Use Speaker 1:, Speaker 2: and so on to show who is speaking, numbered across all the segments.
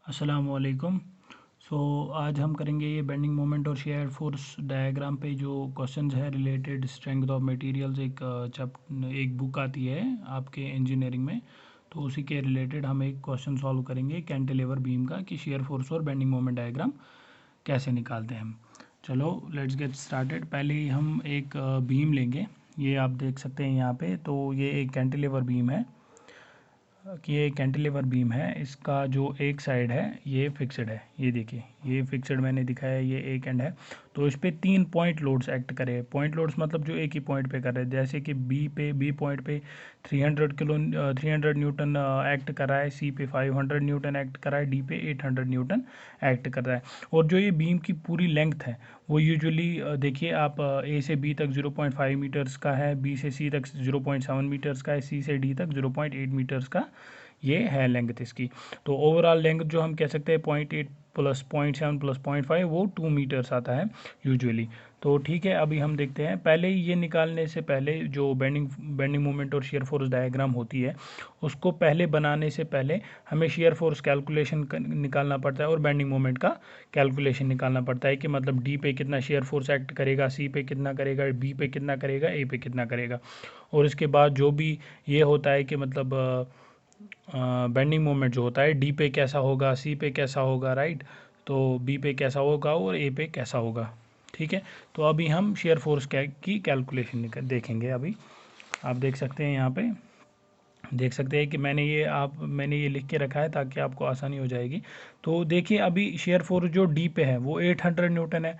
Speaker 1: अस्सलामुअलैकुम। आज हम करेंगे ये बेंडिंग मोमेंट और शेयर फोर्स डायग्राम पे जो क्वेश्चंस है रिलेटेड स्ट्रेंथ ऑफ मटेरियल्स। एक बुक आती है आपके इंजीनियरिंग में, तो उसी के रिलेटेड हम एक क्वेश्चन सॉल्व करेंगे कैंटिलीवर बीम का कि शेयर फोर्स और बेंडिंग मोमेंट डायग्राम कैसे निकालते हैं हम। चलो लेट्स गेट स्टार्टेड। पहले ही हम एक बीम लेंगे। ये आप देख सकते हैं यहाँ पे, तो ये एक कैंटिलीवर बीम है कि ये कैंटिलीवर बीम है। इसका जो एक साइड है ये फिक्स्ड है, ये देखिए ये फिक्स्ड मैंने दिखाया है, ये एक एंड है। तो इस पे 3 पॉइंट लोड्स एक्ट करे। पॉइंट लोड्स मतलब जो एक ही पॉइंट पे कर रहे हैं, जैसे कि बी पॉइंट पे 300 न्यूटन एक्ट कर रहा है, सी पे 500 न्यूटन एक्ट कर रहा है, डी पे 800 न्यूटन एक्ट कर रहा है। और जो ये बीम की पूरी लेंथ है वो यूजुअली देखिए आप ए से बी तक 0.5 मीटर्स का है, बी से सी तक 0.7 मीटर्स का है, सी से डी तक 0.8 मीटर्स का ये है लेंथ इसकी। तो ओवरऑल लेंथ जो हम कह सकते हैं 0.8 प्लस 0.7 प्लस 0.5 वो 2 मीटर्स आता है यूजुअली। तो ठीक है, अभी हम देखते हैं। पहले ये निकालने से पहले जो बेंडिंग मोमेंट और शेयर फोर्स डायग्राम होती है, उसको पहले बनाने से पहले हमें शेयर फोर्स कैलकुलेशन निकालना पड़ता है और बेंडिंग मोमेंट का कैलकुलेशन निकालना पड़ता है कि मतलब डी पे कितना शेयर फोर्स एक्ट करेगा, सी पे कितना करेगा, बी पे कितना करेगा, ए पे कितना करेगा। और इसके बाद जो भी ये होता है कि मतलब बेंडिंग मोमेंट जो होता है डी पे कैसा होगा, सी पे कैसा होगा, राइट। तो बी पे कैसा होगा और ए पे कैसा होगा। ठीक है, तो अभी हम शेयर फोर्स की कैलकुलेशन देखेंगे। अभी आप देख सकते हैं यहाँ पे, देख सकते हैं कि मैंने ये लिख के रखा है ताकि आपको आसानी हो जाएगी। तो देखिए अभी शेयर फोर्स जो डी पे है वो 800 न्यूटन है,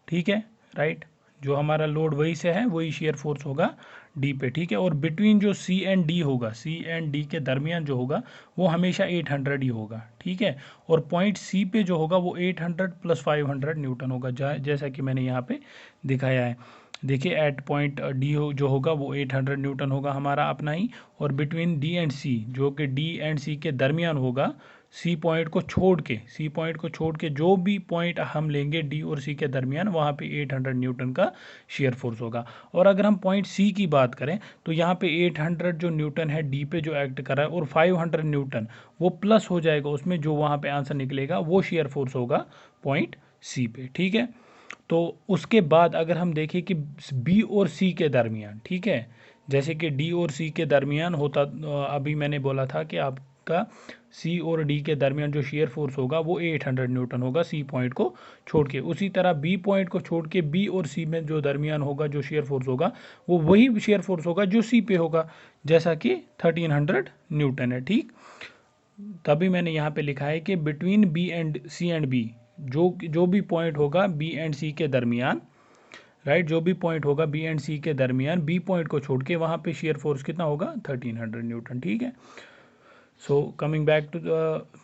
Speaker 1: ठीक है, राइट। जो हमारा लोड वही से है वही शेयर फोर्स होगा डी पे, ठीक है। और बिटवीन जो सी एंड डी होगा, सी एंड डी के दरमियान जो होगा वो हमेशा 800 ही होगा, ठीक है। और पॉइंट सी पे जो होगा वो 800 प्लस 500 न्यूटन होगा, जैसा कि मैंने यहाँ पे दिखाया है। देखिए एट पॉइंट डी जो होगा वो 800 न्यूटन होगा हमारा अपना ही। और बिटवीन डी एंड सी, जो कि डी एंड सी के दरमियान होगा, सी पॉइंट को छोड़ के जो भी पॉइंट हम लेंगे डी और सी के दरमियान, वहाँ पे 800 न्यूटन का शेयर फोर्स होगा। और अगर हम पॉइंट सी की बात करें तो यहाँ पे 800 जो न्यूटन है डी पे जो एक्ट कर रहा है, और 500 न्यूटन वो प्लस हो जाएगा उसमें, जो वहाँ पे आंसर निकलेगा वो शेयर फोर्स होगा पॉइंट सी पे, ठीक है। तो उसके बाद अगर हम देखें कि बी और सी के दरमियान, ठीक है, जैसे कि डी और सी के दरमियान होता, अभी मैंने बोला था कि आपका सी और डी के दरमियान जो शेयर फोर्स होगा वो 800 न्यूटन होगा सी पॉइंट को छोड़ के। उसी तरह बी पॉइंट को छोड़ के बी और सी में जो दरमियान होगा जो शेयर फोर्स होगा वो वही शेयर फोर्स होगा जो सी पे होगा, जैसा कि 1300 न्यूटन है, ठीक। तभी मैंने यहाँ पे लिखा है कि between B and C and B, जो भी पॉइंट होगा बी एंड सी के दरमियान, राइट, जो भी पॉइंट होगा बी एंड सी के दरमियान, बी पॉइंट को छोड़ के वहाँ पे शेयर फोर्स कितना होगा 1300 न्यूटन, ठीक है। So coming back to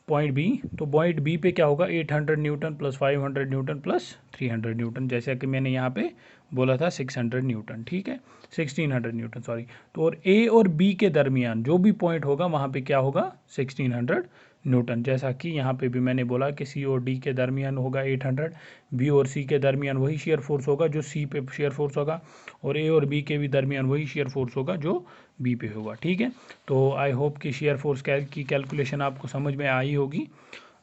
Speaker 1: point B, तो पॉइंट बी पे क्या होगा 800 newton plus 500 newton plus 300 newton, जैसा कि मैंने यहाँ पे बोला था 600 न्यूटन, ठीक है, 1600 न्यूटन सॉरी। तो और ए और बी के दरमियान जो भी पॉइंट होगा वहाँ पे क्या होगा 1600 न्यूटन, जैसा कि यहाँ पे भी मैंने बोला कि सी और डी के दरमियान होगा 800, बी और सी के दरमियान वही शेयर फोर्स होगा जो सी पे शेयर फोर्स होगा, और ए और बी के भी दरमियान वही शेयर फोर्स होगा जो बी पे होगा, ठीक है। तो आई होप कि शेयर फोर्स की कैलकुलेशन आपको समझ में आई होगी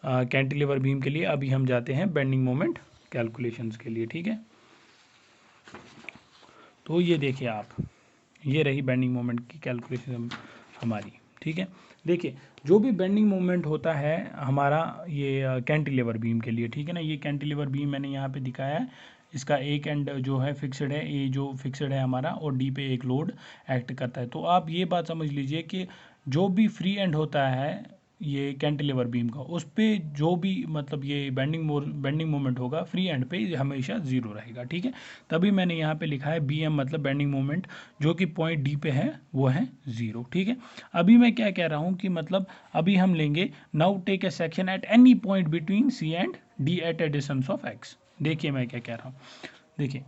Speaker 1: कैंटिलीवर बीम के लिए। अभी हम जाते हैं बेंडिंग मोमेंट कैलकुलेशंस के लिए, ठीक है। तो ये देखिए आप, ये रही बेंडिंग मोमेंट की कैलकुलेशन हमारी, ठीक है। देखिए जो भी बेंडिंग मोमेंट होता है हमारा ये कैंटिलीवर बीम के लिए, ठीक है ना। ये कैंटिलीवर बीम मैंने यहाँ पे दिखाया है, इसका एक एंड जो है फिक्स्ड है, ये जो फिक्स्ड है हमारा, और डी पे एक लोड एक्ट करता है। तो आप ये बात समझ लीजिए कि जो भी फ्री एंड होता है ये कैंटिलीवर बीम का, उस पे जो भी मतलब ये बेंडिंग मोमेंट होगा फ्री एंड पे हमेशा ज़ीरो रहेगा, ठीक है। तभी मैंने यहाँ पे लिखा है बी एम मतलब बेंडिंग मोमेंट जो कि पॉइंट डी पे है वो है ज़ीरो, ठीक है। अभी मैं क्या कह रहा हूँ कि मतलब अभी हम लेंगे now take a section at any point between C and D at a distance of X. देखिए मैं क्या कह रहा हूँ, देखिए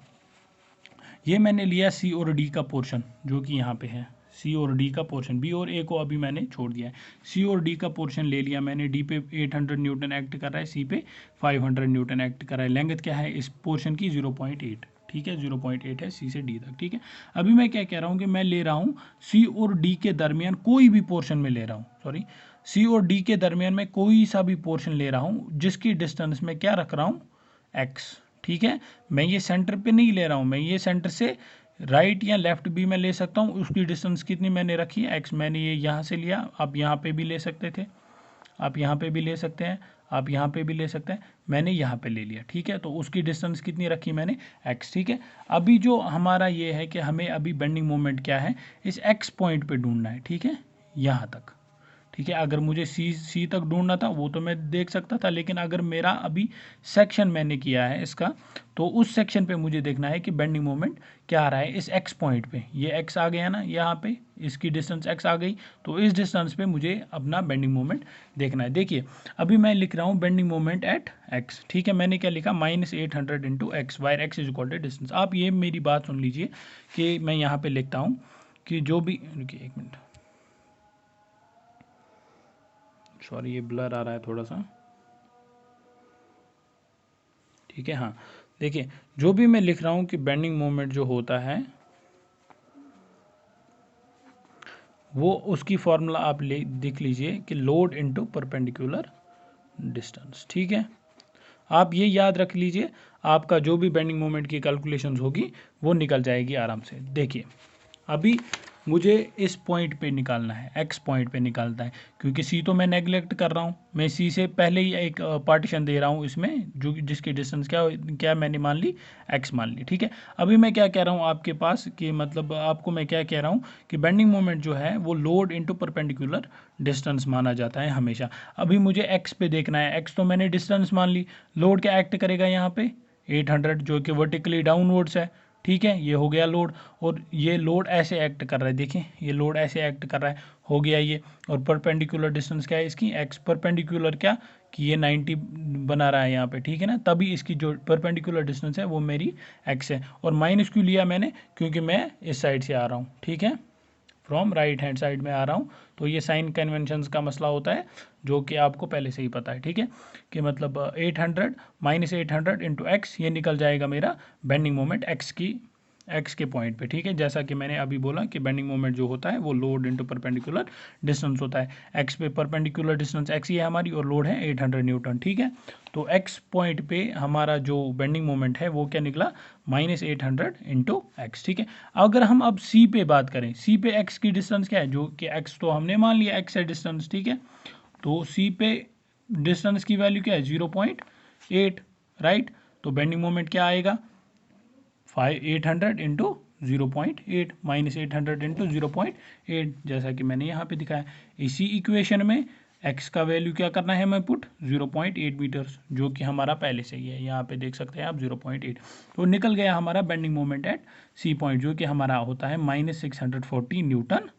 Speaker 1: ये मैंने लिया सी और डी का पोर्शन जो कि यहाँ पे है, सी और डी का पोर्शन, बी और ए को अभी मैंने छोड़ दिया है। सी और डी का पोर्शन ले लिया मैंने, डी पे 800 न्यूटन एक्ट कर रहा है, सी पे 500 न्यूटन एक्ट कर रहा है। लेंथ क्या है इस पोर्शन की 0.8, ठीक है, 0.8 है सी से डी तक, ठीक है। अभी मैं क्या कह रहा हूँ कि मैं ले रहा हूँ सी और डी के दरमियान कोई भी पोर्शन में ले रहा हूँ, सॉरी सी और डी के दरमियान में कोई सा भी पोर्शन ले रहा हूँ जिसकी डिस्टेंस में क्या रख रहा हूँ, एक्स। ठीक है, मैं ये सेंटर पे नहीं ले रहा हूँ, मैं ये सेंटर से राइट या लेफ्ट भी मैं ले सकता हूँ। उसकी डिस्टेंस कितनी मैंने रखी है, एक्स। मैंने ये यहाँ से लिया, आप यहाँ पे भी ले सकते थे, आप यहाँ पे भी ले सकते हैं, आप यहाँ पे भी ले सकते हैं, मैंने यहाँ पे ले लिया। ठीक है, तो उसकी डिस्टेंस कितनी रखी मैंने, एक्स। ठीक है, अभी जो हमारा ये है कि हमें अभी बेंडिंग मोमेंट क्या है, इस एक्स पॉइंट पे ढूंढना है। ठीक है, यहाँ तक। ठीक है, अगर मुझे सी तक ढूंढना था वो तो मैं देख सकता था, लेकिन अगर मेरा अभी सेक्शन मैंने किया है इसका, तो उस सेक्शन पे मुझे देखना है कि बेंडिंग मोमेंट क्या आ रहा है इस एक्स पॉइंट पे। ये एक्स आ गया ना यहाँ पे, इसकी डिस्टेंस एक्स आ गई, तो इस डिस्टेंस पे मुझे अपना बेंडिंग मोमेंट देखना है। देखिए अभी मैं लिख रहा हूँ बेंडिंग मोमेंट एट एक्स। ठीक है, मैंने क्या लिखा, -800 into X, where X is equal to distance. आप ये मेरी बात सुन लीजिए कि मैं यहाँ पे लिखता हूँ कि जो भी, रुकिए एक मिनट, सॉरी ये ब्लर आ रहा है थोड़ा सा। ठीक है, हाँ देखिए जो भी मैं लिख रहा हूँ कि बेंडिंग मोमेंट जो होता है वो उसकी फॉर्मूला आप देख लीजिए कि लोड इनटू परपेंडिकुलर डिस्टेंस। ठीक है, आप ये याद रख लीजिए, आपका जो भी बेंडिंग मोमेंट की कैलकुलेशंस होगी वो निकल जाएगी आराम से। देखिए अभी मुझे इस पॉइंट पे निकालना है, एक्स पॉइंट पे निकालना है, क्योंकि सी तो मैं नेगलेक्ट कर रहा हूँ, मैं सी से पहले ही एक पार्टीशन दे रहा हूँ इसमें, जो जिसकी डिस्टेंस क्या क्या मैंने मान ली, एक्स मान ली। ठीक है, अभी मैं क्या कह रहा हूँ आपके पास कि मतलब आपको मैं क्या कह रहा हूँ कि बेंडिंग मोमेंट जो है वो लोड इंटू परपेंडिकुलर डिस्टेंस माना जाता है हमेशा। अभी मुझे एक्स पे देखना है, एक्स तो मैंने डिस्टेंस मान ली, लोड क्या एक्ट करेगा यहाँ पे, 800, जो कि वर्टिकली डाउनवर्ड्स है। ठीक है, ये हो गया लोड, और ये लोड ऐसे एक्ट कर रहा है, देखिए ये लोड ऐसे एक्ट कर रहा है, हो गया ये। और परपेंडिकुलर डिस्टेंस क्या है इसकी, एक्स। परपेंडिकुलर क्या कि ये 90 बना रहा है यहाँ पे। ठीक है ना, तभी इसकी जो परपेंडिकुलर डिस्टेंस है वो मेरी एक्स है। और माइनस क्यों लिया मैंने, क्योंकि मैं इस साइड से आ रहा हूँ। ठीक है, फ्रॉम राइट हैंड साइड में आ रहा हूँ, तो ये साइन कन्वेंशंस का मसला होता है जो कि आपको पहले से ही पता है। ठीक है, कि मतलब 800 -800 इंटू एक्स, ये निकल जाएगा मेरा बेंडिंग मोमेंट एक्स के पॉइंट पे। ठीक है, जैसा कि मैंने अभी बोला कि बेंडिंग मोमेंट जो होता है वो लोड इंटू परपेंडिकुलर डिस्टेंस होता है। एक्स पे परपेंडिकुलर डिस्टेंस एक्स ही है हमारी, और लोड है 800 न्यूटन। ठीक है, तो एक्स पॉइंट पे हमारा जो बेंडिंग मोमेंट है वो क्या निकला, -800 इंटू एक्स। ठीक है, अगर हम अब सी पे बात करें, सी पे एक्स की डिस्टेंस क्या है, जो कि एक्स तो हमने मान लिया एक्स है डिस्टेंस। ठीक है, तो सी पे डिस्टेंस की वैल्यू क्या है, 0.8, राइट। तो बेंडिंग मोमेंट क्या आएगा, 800 इंटू 0.8, -800 इंटू 0.8, जैसा कि मैंने यहाँ पे दिखाया। इसी इक्वेशन में x का वैल्यू क्या करना है मैं पुट, 0.8 मीटर्स, जो कि हमारा पहले से ही है, यहाँ पे देख सकते हैं आप 0.8। तो निकल गया हमारा bending moment at C point, जो कि हमारा होता है -640 न्यूटन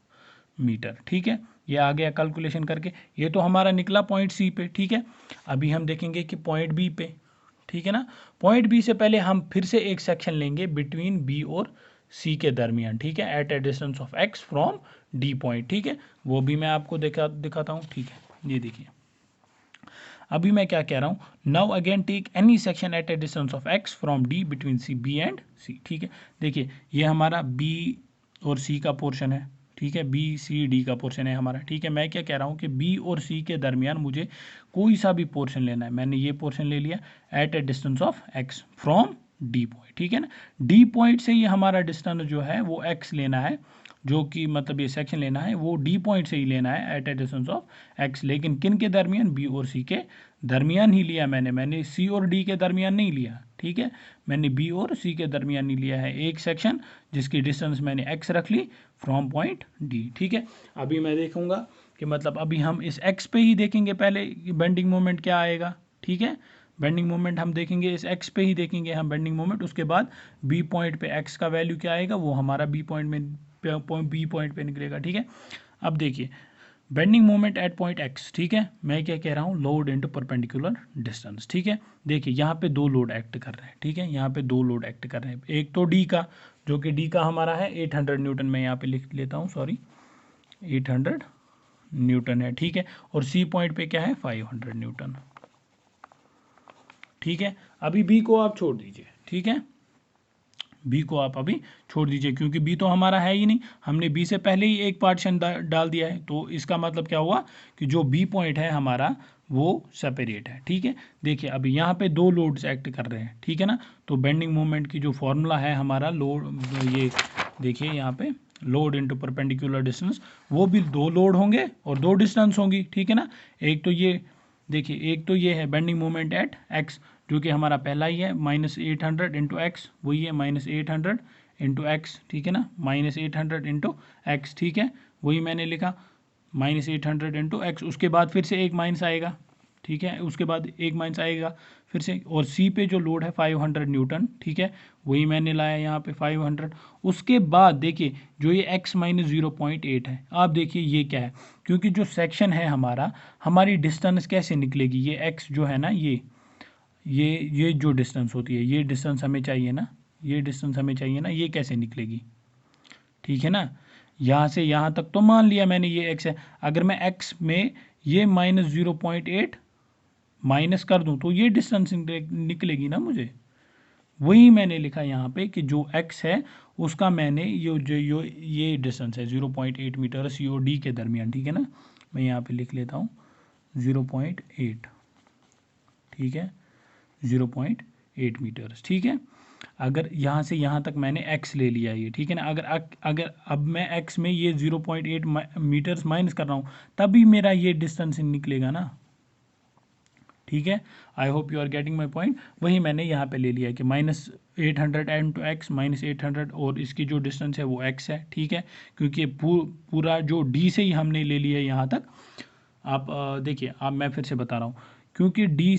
Speaker 1: मीटर। ठीक है, ये आ गया कैलकुलेशन करके, ये तो हमारा निकला पॉइंट सी पे। ठीक है, अभी हम देखेंगे कि पॉइंट बी पे। ठीक है ना, पॉइंट बी से पहले हम फिर से एक सेक्शन लेंगे बिटवीन बी और सी के दरमियान। ठीक है, at a distance of X from D point. ठीक है, वो भी मैं आपको दिखाता हूँ। ठीक है, ये देखिए अभी मैं क्या कह रहा हूँ, now again take any section at a distance of X from D between C, B and C. ठीक है, देखिए ये हमारा बी और सी का पोर्शन है। ठीक है, बी सी डी का पोर्शन है हमारा। ठीक है, मैं क्या कह रहा हूँ कि बी और सी के दरमियान मुझे कोई सा भी पोर्शन लेना है। मैंने ये पोर्शन ले लिया at a distance of X from D point. ठीक है ना, डी पॉइंट से ये हमारा डिस्टेंस जो है वो एक्स लेना है, जो कि मतलब ये सेक्शन लेना है वो डी पॉइंट से ही लेना है at a distance of X. लेकिन किन के दरमियान, बी और सी के दरमियान ही लिया मैंने सी और डी के दरमियान नहीं लिया। ठीक है, मैंने बी और सी के दरमियान ही लिया है एक सेक्शन, जिसकी डिस्टेंस मैंने एक्स रख ली फ्रॉम पॉइंट डी। ठीक है, अभी मैं देखूंगा कि मतलब अभी हम इस एक्स पे ही देखेंगे पहले कि बेंडिंग मोमेंट क्या आएगा। ठीक है, बेंडिंग मोमेंट हम देखेंगे इस एक्स पे ही देखेंगे हम बेंडिंग मोमेंट, उसके बाद बी पॉइंट पे एक्स का वैल्यू क्या आएगा वो हमारा बी पॉइंट पे निकलेगा। ठीक है, अब देखिए bending moment at point x. ठीक है, मैं क्या कह रहा हूँ, लोड इनटू परपेंडिकुलर डिस्टेंस। ठीक है, देखिए यहाँ पे दो लोड एक्ट कर रहे हैं। ठीक है, यहाँ पे दो लोड एक्ट कर रहे हैं, एक तो डी का, जो कि डी का हमारा है 800 न्यूटन, मैं यहाँ पे लिख लेता हूँ, सॉरी 800 न्यूटन है। ठीक है, और सी पॉइंट पे क्या है, 500 न्यूटन। ठीक है, अभी बी को आप छोड़ दीजिए। ठीक है, बी को आप अभी छोड़ दीजिए, क्योंकि बी तो हमारा है ही नहीं, हमने बी से पहले ही एक पार्टीशन डाल दिया है। तो इसका मतलब क्या हुआ कि जो बी पॉइंट है हमारा वो सेपरेट है। ठीक है, देखिए अभी यहाँ पे दो लोड्स एक्ट कर रहे हैं, ठीक है ना। तो बेंडिंग मोमेंट की जो फॉर्मूला है हमारा, लोड, ये देखिए यहाँ पे लोड इंटू परपेंडिकुलर डिस्टेंस, वो भी दो लोड होंगे और दो डिस्टेंस होंगी, ठीक है ना। एक तो ये देखिए, एक तो ये है बेंडिंग मोमेंट एट एक्स, जो कि हमारा पहला ही है, -800 इंटू एक्स, वही है -800 इंटू एक्स, ठीक है ना, -800 इंटू एक्स, ठीक है, वही मैंने लिखा -800 इंटू एक्स। उसके बाद फिर से एक माइनस आएगा, ठीक है, उसके बाद एक माइनस आएगा फिर से, और सी पे जो लोड है 500 न्यूटन, ठीक है, वही मैंने लाया यहाँ पे 500। उसके बाद देखिए जो ये x माइनस 0.8 है, आप देखिए ये क्या है, क्योंकि जो सेक्शन है हमारा, हमारी डिस्टेंस कैसे निकलेगी, ये x जो है ना, ये जो डिस्टेंस होती है, ये डिस्टेंस हमें चाहिए ना, ये डिस्टेंस हमें चाहिए ना, ये कैसे निकलेगी, ठीक है ना। यहाँ से यहाँ तक तो मान लिया मैंने ये x है, अगर मैं x में ये -0.8 माइनस कर दूं तो ये डिस्टेंस निकलेगी ना मुझे। वही मैंने लिखा यहाँ पे कि जो x है उसका मैंने ये डिस्टेंस है 0.8 मीटर सी और डी के दरमियान, ठीक है ना। मैं यहाँ पे लिख लेता हूँ 0.8, ठीक है, 0.8 मीटर्स, ठीक है। अगर यहाँ से यहाँ तक मैंने x ले लिया ये, ठीक है ना। अगर अब मैं x में ये 0.8 मीटर्स माइनस कर रहा हूँ, तभी मेरा ये डिस्टेंस निकलेगा ना, ठीक है। I hope you are getting my point. वही मैंने यहाँ पे ले लिया कि -800 एम टू एक्स, -800, और इसकी जो डिस्टेंस है वो x है, ठीक है, क्योंकि पूरा जो d से ही हमने ले लिया है यहाँ तक। आप देखिए, आप मैं फिर से बता रहा हूँ, क्योंकि डी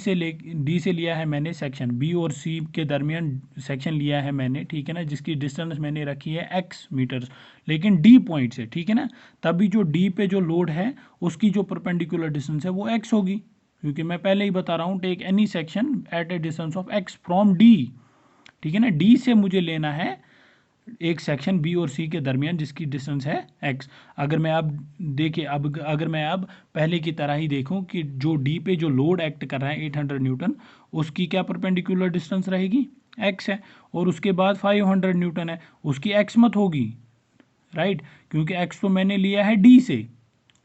Speaker 1: से लिया है मैंने सेक्शन, बी और सी के दरमियान सेक्शन लिया है मैंने, ठीक है ना, जिसकी डिस्टेंस मैंने रखी है x मीटर्स, लेकिन डी पॉइंट से, ठीक है ना। तभी जो डी पे जो लोड है उसकी जो परपेंडिकुलर डिस्टेंस है वो x होगी, क्योंकि मैं पहले ही बता रहा हूँ, take any section at a distance of x from D, ठीक है ना। डी से मुझे लेना है एक सेक्शन बी और सी के दरमियान जिसकी डिस्टेंस है x। अगर मैं अब देखिए, अब अगर मैं अब पहले की तरह ही देखूं कि जो डी पे जो लोड एक्ट कर रहा है 800 न्यूटन, उसकी क्या परपेंडिकुलर डिस्टेंस रहेगी, x है, और उसके बाद 500 न्यूटन है, उसकी x मत होगी, राइट, क्योंकि x तो मैंने लिया है डी से,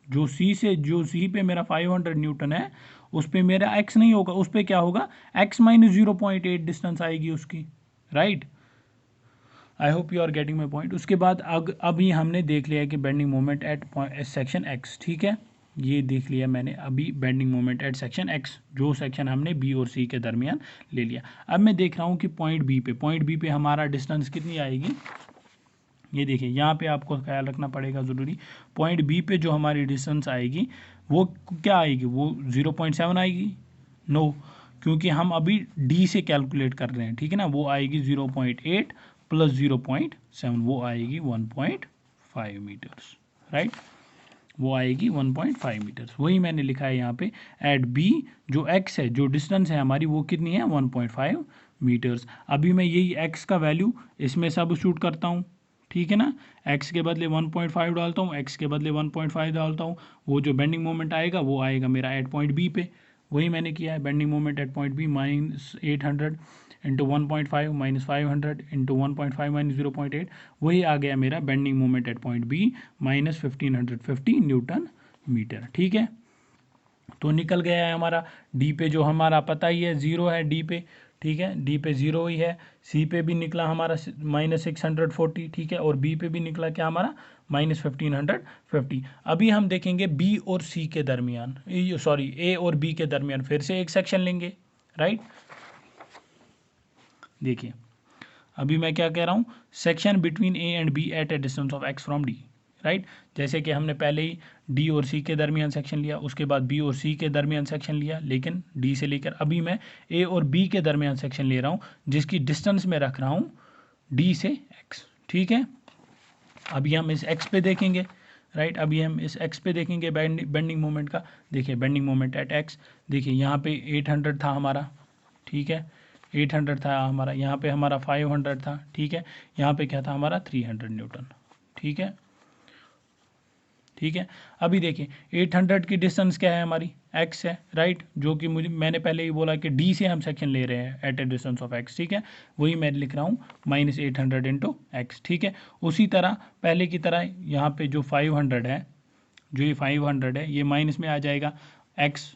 Speaker 1: जो सी पे मेरा 500 न्यूटन है उस पे मेरा x नहीं होगा, उस पे क्या होगा, x माइनस 0.8 डिस्टेंस आएगी उसकी, right. I hope you are getting my point. उसके बाद अभी हमने देख लिया कि bending moment at section x, ठीक है, ये देख लिया मैंने अभी bending moment at section x, जो सेक्शन हमने b और c के दरमियान ले लिया। अब मैं देख रहा हूँ कि पॉइंट b पे हमारा डिस्टेंस कितनी आएगी। ये देखिए यहाँ पे आपको ख्याल रखना पड़ेगा ज़रूरी, पॉइंट बी पे जो हमारी डिस्टेंस आएगी वो क्या आएगी, वो 0.7 आएगी, नो, क्योंकि हम अभी डी से कैलकुलेट कर रहे हैं, ठीक है ना। वो आएगी 0.8 प्लस 0.7, वो आएगी 1.5 मीटर्स, राइट, वो आएगी 1.5 मीटर्स। वही मैंने लिखा है यहाँ पे एट बी, जो x है, जो डिस्टेंस है हमारी वो कितनी है, 1.5 मीटर्स। अभी मैं यही x का वैल्यू इसमें सब्स्टिट्यूट करता हूँ, ठीक है ना, x के बदले 1.5 डालता हूँ, x के बदले 1.5 डालता हूँ, वो जो बेंडिंग मोमेंट आएगा वो आएगा मेरा एट पॉइंट बी पे। वही मैंने किया है, bending moment at point B -800 into 1.5 -500 into 1.5 minus 0.8, वही आ गया मेरा bending moment at point B -1550 newton metre, ठीक है। तो निकल गया है हमारा डी पे, जो हमारा पता ही है 0 है डी पे, ठीक है, डी पे 0 ही है। सी पे भी निकला हमारा -640, ठीक है, और बी पे भी निकला क्या हमारा -1550। अभी हम देखेंगे बी और सी के दरमियान, सॉरी ए और बी के दरमियान फिर से एक सेक्शन लेंगे, राइट। देखिए अभी मैं क्या कह रहा हूँ, section between A and B at a distance of X from D, right. जैसे कि हमने पहले ही डी और सी के दरमियान सेक्शन लिया, उसके बाद बी और सी के दरमियान सेक्शन लिया, लेकिन डी से लेकर अभी मैं ए और बी के दरमियान सेक्शन ले रहा हूँ, जिसकी डिस्टेंस में रख रहा हूँ डी से एक्स, ठीक है। अभी हम इस एक्स पे देखेंगे, राइट, अभी हम इस एक्स पे देखेंगे बेंडिंग मोमेंट का। देखिए बेंडिंग मोमेंट एट एक्स, देखिए यहाँ पे 800 था हमारा, ठीक है, 800 था हमारा, यहाँ पे हमारा 500 था, ठीक है, यहाँ पे क्या था हमारा 300 न्यूटन, ठीक है। ठीक है। अभी देखिए 800 की डिस्टेंस क्या है हमारी, x है, राइट, जो कि मैंने पहले ही बोला कि d से हम सेक्शन ले रहे हैं at a distance of x, ठीक है। वही मैं लिख रहा हूँ -800 इंटू एक्स, ठीक है। उसी तरह पहले की तरह यहाँ पे जो 500 है, जो ये 500 है, ये माइनस में आ जाएगा, x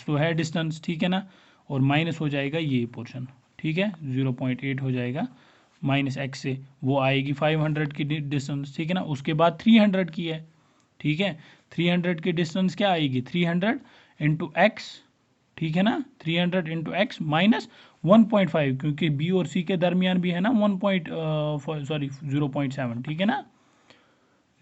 Speaker 1: तो है डिस्टेंस, ठीक है ना, और माइनस हो जाएगा ये पोर्शन, ठीक है, 0.8 हो जाएगा माइनस x से, वो आएगी 500 की डिस्टेंस, ठीक है ना। उसके बाद 300 की है, ठीक है, 300 की डिस्टेंस क्या आएगी, 300 इंटू एक्स, ठीक है ना, 300 इंटू एक्स माइनस 1.5, क्योंकि बी और सी के दरमियान भी है ना 0.7, ठीक है ना,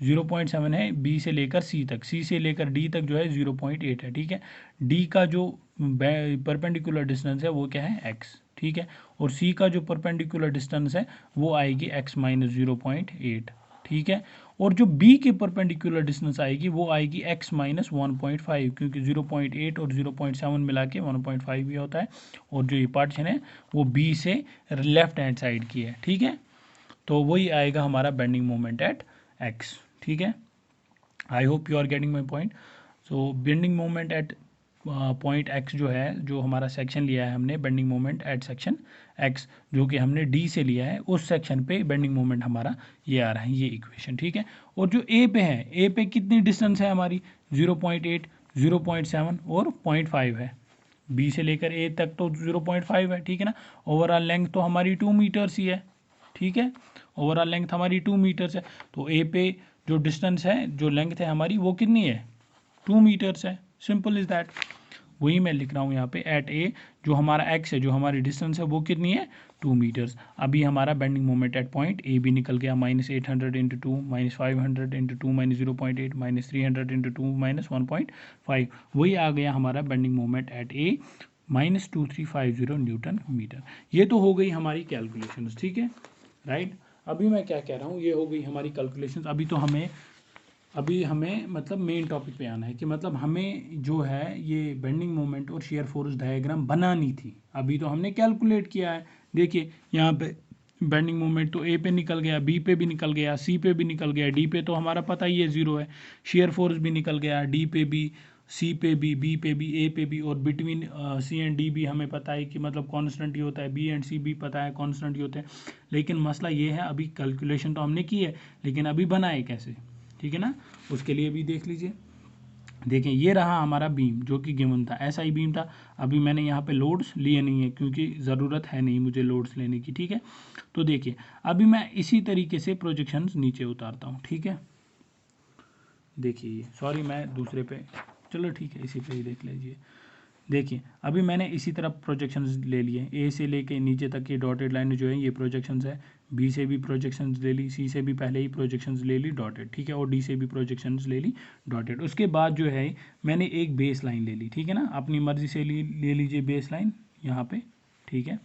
Speaker 1: 0.7 है बी से लेकर सी तक, सी से लेकर डी तक जो है 0.8 है, ठीक है। डी का जो परपेंडिकुलर डिस्टेंस है वो क्या है, एक्स, ठीक है, और सी का जो परपेंडिकुलर डिस्टेंस है वो आएगी एक्स माइनस 0.8, ठीक है। और जो बी के परपेंडिकुलर डिस्टेंस आएगी वो आएगी x माइनस 1.5, क्योंकि 0.8 और 0.7 मिला के 1.5 भी होता है, और जो ये पार्टीशन है वो बी से लेफ्ट हैंड साइड की है, ठीक है। तो वही आएगा हमारा बेंडिंग मोमेंट एट x, ठीक है। I hope you are getting my point. So bending moment at point x जो है, जो हमारा सेक्शन लिया है हमने bending moment at section x, जो कि हमने d से लिया है, उस सेक्शन पे बेंडिंग मोमेंट हमारा ये आ रहा है, ये इक्वेशन, ठीक है। और जो a पे है, a पे कितनी डिस्टेंस है हमारी, 0.8, 0.7 और 0.5 है, b से लेकर a तक तो 0.5 है, ठीक है ना। ओवरऑल लेंथ तो हमारी 2 मीटर्स ही है, ठीक है, ओवरऑल लेंथ हमारी 2 मीटर्स है, तो a पे जो डिस्टेंस है, जो लेंथ है हमारी, वो कितनी है, 2 मीटर्स है, सिंपल इज दैट। वही मैं लिख रहा हूँ यहाँ पे एट ए, जो हमारा x है, जो हमारी डिस्टेंस है वो कितनी है, 2 मीटर्स। अभी हमारा bending moment at point A भी निकल गया, -800 इंटू 2 -500 इंटू 2 -0.8 -300 इंटू 2 -1.5, वही आ गया हमारा bending moment at A -2350 newton metre. ये तो हो गई हमारी कैलकुलेशंस, ठीक है, राइट। अभी मैं क्या कह रहा हूँ, ये हो गई हमारी कैलकुलेशंस। अभी हमें मतलब मेन टॉपिक पे आना है कि मतलब हमें जो है ये बेंडिंग मोमेंट और शेयर फोर्स डायग्राम बनानी थी। अभी तो हमने कैलकुलेट किया है, देखिए यहाँ पे बेंडिंग मोमेंट तो ए पे निकल गया, बी पे भी निकल गया, सी पे भी निकल गया, डी पे तो हमारा पता ही है 0 है, शेयर फोर्स भी निकल गया, डी पे भी, सी पे भी, बी पे भी, ए पे भी, और बिटवीन सी एंड डी भी हमें पता है कि मतलब कांस्टेंट ही होता है, बी एंड सी भी पता है कांस्टेंट ही होते हैं। लेकिन मसला ये है, अभी कैलकुलेशन तो हमने की है, लेकिन अभी बनाए कैसे, ठीक है ना, उसके लिए भी देख लीजिए। देखें, ये रहा हमारा बीम जो कि गिवन था, ऐसा ही बीम था। अभी मैंने यहाँ पे लोड्स लिए नहीं है, क्योंकि ज़रूरत है नहीं मुझे लोड्स लेने की, ठीक है। तो देखिए, अभी मैं इसी तरीके से प्रोजेक्शंस नीचे उतारता हूँ, ठीक है। देखिए, सॉरी मैं दूसरे पे, चलो ठीक है, इसी पे ही देख लीजिए। देखिए, अभी मैंने इसी तरह प्रोजेक्शंस ले लिए, ए से लेके नीचे तक की डॉटेड लाइन जो है ये प्रोजेक्शंस है, बी से भी प्रोजेक्शंस ले ली, सी से भी पहले ही प्रोजेक्शंस ले ली डॉटेड, ठीक है, और डी से भी प्रोजेक्शंस ले ली डॉटेड। उसके बाद जो है मैंने एक बेस लाइन ले ली, ठीक है ना, अपनी मर्जी से ले लीजिए बेस लाइन यहाँ पे, ठीक है।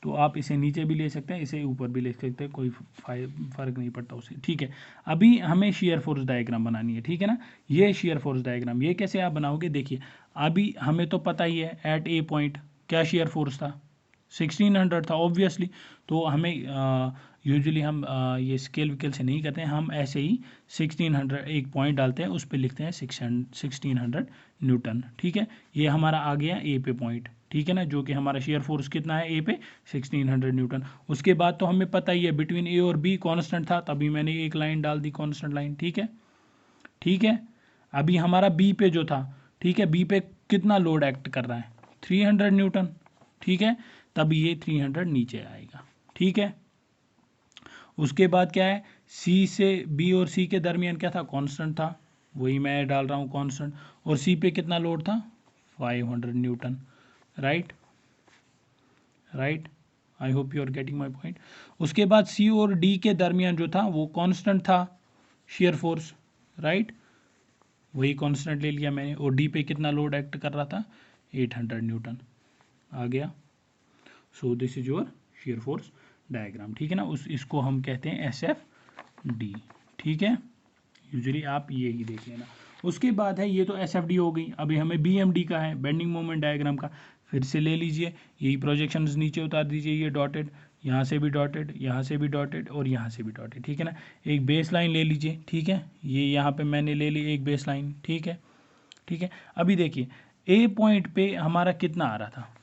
Speaker 1: तो आप इसे नीचे भी ले सकते हैं, इसे ऊपर भी ले सकते हैं, कोई फ़र्क नहीं पड़ता उसे, ठीक है। अभी हमें शेयर फोर्स डायग्राम बनानी है, ठीक है ना। ये शेयर फोर्स डायग्राम ये कैसे आप बनाओगे, देखिए, अभी हमें तो पता ही है एट ए पॉइंट क्या शेयर फोर्स था, 1600 था ऑब्वियसली। तो हमें यूजुअली हम ये स्केल विकेल से नहीं करते हैं, हम ऐसे ही 1600 एक पॉइंट डालते हैं, उस पर लिखते हैं 1600 न्यूटन, ठीक है। ये हमारा आ गया ए पे पॉइंट, ठीक है ना, जो कि हमारा शेयर फोर्स कितना है ए पे 1600 न्यूटन। उसके बाद तो हमें पता ही है बिटवीन ए और बी कांस्टेंट था, तभी मैंने एक लाइन डाल दी कांस्टेंट लाइन, ठीक है, ठीक है। अभी हमारा बी पे जो था, ठीक है, बी पे कितना लोड एक्ट कर रहा है, 300 न्यूटन, ठीक है, तब ये 300 नीचे आएगा, ठीक है। उसके बाद क्या है, सी से बी और सी के दरमियान क्या था, कांस्टेंट था, वही मैं डाल रहा हूँ कांस्टेंट, और सी पे कितना लोड था, 500 newton, right, right, I hope you are getting my point. उसके बाद सी और डी के दरमियान जो था वो कांस्टेंट था शेयर फोर्स, राइट, वही कांस्टेंट ले लिया मैंने, और डी पे कितना लोड एक्ट कर रहा था, 800 न्यूटन आ गया। So this is your shear force diagram, ठीक है ना। इसको हम कहते हैं एस एफ डी, ठीक है, यूजुअली आप ये ही देख लेना। उसके बाद है, ये तो एस एफ डी हो गई, अभी हमें बी एम डी का है, बेंडिंग मोमेंट डायग्राम का, फिर से ले लीजिए, यही प्रोजेक्शंस नीचे उतार दीजिए, ये डॉटेड, यहाँ से भी डॉटेड, यहाँ से भी डॉटेड और यहाँ से भी डॉटेड, ठीक है ना। एक बेस लाइन ले लीजिए, ठीक है, ये यहाँ पे मैंने ले ली एक बेस लाइन, ठीक है, ठीक है। अभी देखिए ए पॉइंट पे हमारा कितना आ रहा था,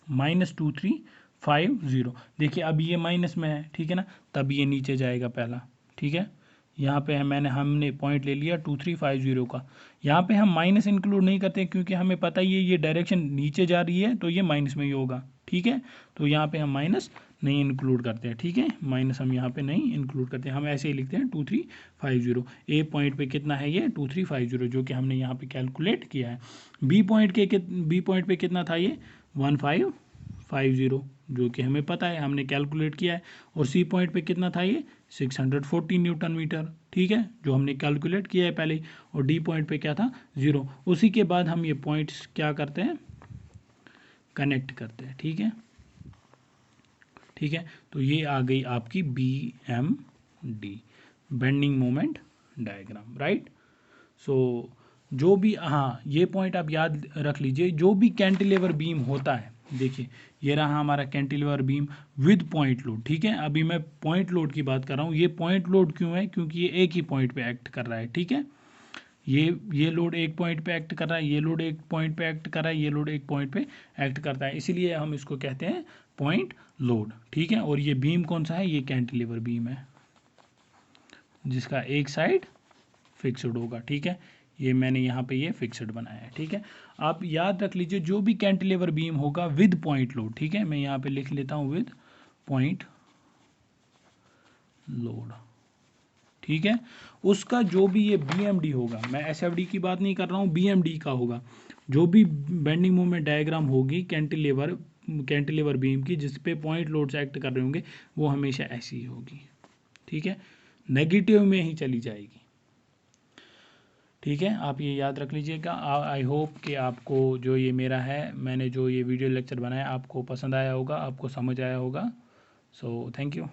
Speaker 1: -2350। देखिए अब ये माइनस में है, ठीक है ना, तब ये नीचे जाएगा पहला, ठीक है। यहाँ पे हमने पॉइंट ले लिया 2350 का। यहाँ पे हम माइनस इंक्लूड नहीं करते क्योंकि हमें पता ही है ये डायरेक्शन नीचे जा रही है तो ये माइनस में ही होगा, ठीक है। तो यहाँ पे हम माइनस नहीं इंक्लूड करते हैं, ठीक है, माइनस हम यहाँ पे नहीं इंक्लूड करते हैं, हम ऐसे ही लिखते हैं 2350। ए पॉइंट पे कितना है ये 2350 जो कि हमने यहाँ पे कैलकुलेट किया है। बी पॉइंट पे कितना था ये 1550 जो कि हमें पता है, हमने कैलकुलेट किया है। और सी पॉइंट पे कितना था ये 640 न्यूटन मीटर, ठीक है, जो हमने कैलकुलेट किया है पहले ही। और डी पॉइंट पे क्या था 0। उसी के बाद हम ये पॉइंट्स क्या करते हैं, कनेक्ट करते हैं, ठीक है, ठीक है। तो ये आ गई आपकी BMD, bending moment diagram, right. So जो भी, हाँ ये पॉइंट आप याद रख लीजिए, जो भी कैंटिलीवर बीम होता है, देखिए ये रहा हमारा cantilever beam with point load, ठीक है। अभी मैं पॉइंट लोड की बात कर रहा हूँ। ये पॉइंट लोड क्यों है, क्योंकि ये एक ही पॉइंट पे एक्ट कर रहा है, ठीक है। ये लोड एक पॉइंट पे एक्ट कर रहा है, ये लोड एक पॉइंट पे एक्ट कर रहा है, ये लोड एक पॉइंट पे एक्ट करता है, इसीलिए हम इसको कहते हैं पॉइंट लोड, ठीक है। और ये बीम कौन सा है, ये कैंटिलीवर बीम है जिसका एक साइड फिक्स्ड होगा, ठीक है। ये मैंने यहाँ पे ये फिक्स्ड बनाया है, ठीक है। आप याद रख लीजिए जो भी कैंटिलीवर बीम होगा विद पॉइंट लोड, ठीक है, मैं यहाँ पे लिख लेता हूँ विद पॉइंट लोड, ठीक है। उसका जो भी ये BMD होगा, मैं SFD की बात नहीं कर रहा हूँ, BMD का होगा। जो भी बेंडिंग मोमेंट डायग्राम होगी कैंटिलीवर बीम की जिस पे पॉइंट लोड से एक्ट कर रहे होंगे, वो हमेशा ऐसी ही होगी, ठीक है, नेगेटिव में ही चली जाएगी, ठीक है। आप ये याद रख लीजिएगा। आई होप कि आपको जो ये मेरा है, मैंने जो ये वीडियो लेक्चर बनाया आपको पसंद आया होगा, आपको समझ आया होगा। So thank you.